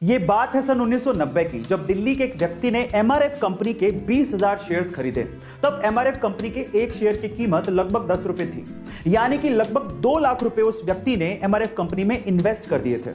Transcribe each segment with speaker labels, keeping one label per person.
Speaker 1: ये बात है सन 1990 की, जब दिल्ली के एक व्यक्ति ने एमआरएफ कंपनी के 20,000 शेयर्स खरीदे। तब एमआरएफ कंपनी के एक शेयर की कीमत लगभग 10 रुपए थी, यानी कि लगभग 2 लाख रुपए उस व्यक्ति ने एमआरएफ कंपनी में इन्वेस्ट कर दिए थे।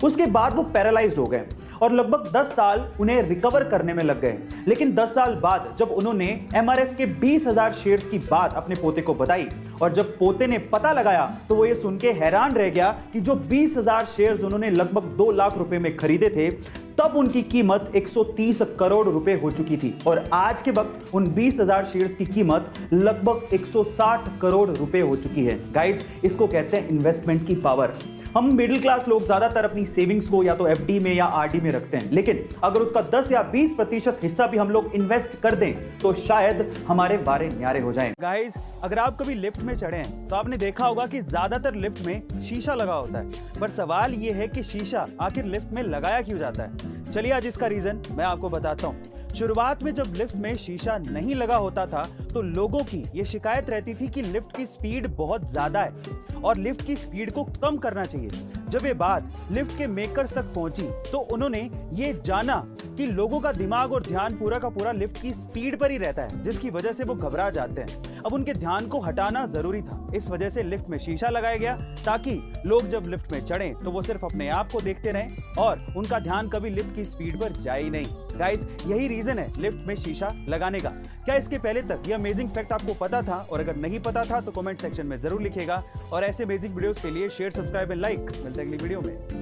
Speaker 1: उसके बाद वो पैरालाइज्ड हो गए और लगभग 10 साल उन्हें रिकवर करने में लग गए। लेकिन 10 साल बाद जब उन्होंने एमआरएफ के 20,000 शेयर्स की बात अपने पोते को बताई और जब पोते ने पता लगाया तो वो ये सुन के हैरान रह गया कि जो 20,000 शेयर्स उन्होंने लगभग 2 लाख रुपए में खरीदे थे, तब उनकी कीमत 130 करोड़ रुपए हो चुकी थी और आज के वक्त उन 20,000 शेयर्स की कीमत लगभग 160 करोड़ रुपए हो चुकी है। गाइस, इसको कहते हैं इन्वेस्टमेंट की पावर। हम मिडिल क्लास लोग ज्यादातर अपनी सेविंग्स को या तो एफडी में या आरडी में रखते हैं, लेकिन अगर उसका 10 या 20% हिस्सा भी हम लोग इन्वेस्ट कर दें तो शायद हमारे बारे न्यारे हो जाएं। गाइस, अगर आप कभी लिफ्ट में चढ़े हैं तो आपने देखा होगा कि ज्यादातर लिफ्ट में शीशा लगा होता है, पर सवाल यह है कि शीशा आखिर लिफ्ट में लगाया क्यों जाता है। चलिए आज इसका रीजन मैं आपको बताता हूँ। शुरुआत में जब लिफ्ट में शीशा नहीं लगा होता था तो लोगों की ये शिकायत रहती थी कि लिफ्ट की स्पीड बहुत ज्यादा है और लिफ्ट की स्पीड को कम करना चाहिए। जब ये बात लिफ्ट के मेकर्स तक पहुंची तो उन्होंने ये जाना कि लोगों का दिमाग और ध्यान पूरा का पूरा लिफ्ट की स्पीड पर ही रहता है, जिसकी वजह से वो घबरा जाते हैं। अब उनके ध्यान को हटाना जरूरी था, इस वजह से लिफ्ट में शीशा लगाया गया ताकि लोग जब लिफ्ट में चढ़ें तो वो सिर्फ अपने आप को देखते रहें और उनका ध्यान कभी लिफ्ट की स्पीड पर जाए ही नहीं। गाइस, यही रीजन है लिफ्ट में शीशा लगाने का। क्या इसके पहले तक ये अमेजिंग फैक्ट आपको पता था? और अगर नहीं पता था तो कमेंट सेक्शन में जरूर लिखिएगा और ऐसे अमेजिंग वीडियोस के लिए शेयर, सब्सक्राइब एंड लाइक। मिलते हैं अगली वीडियो में।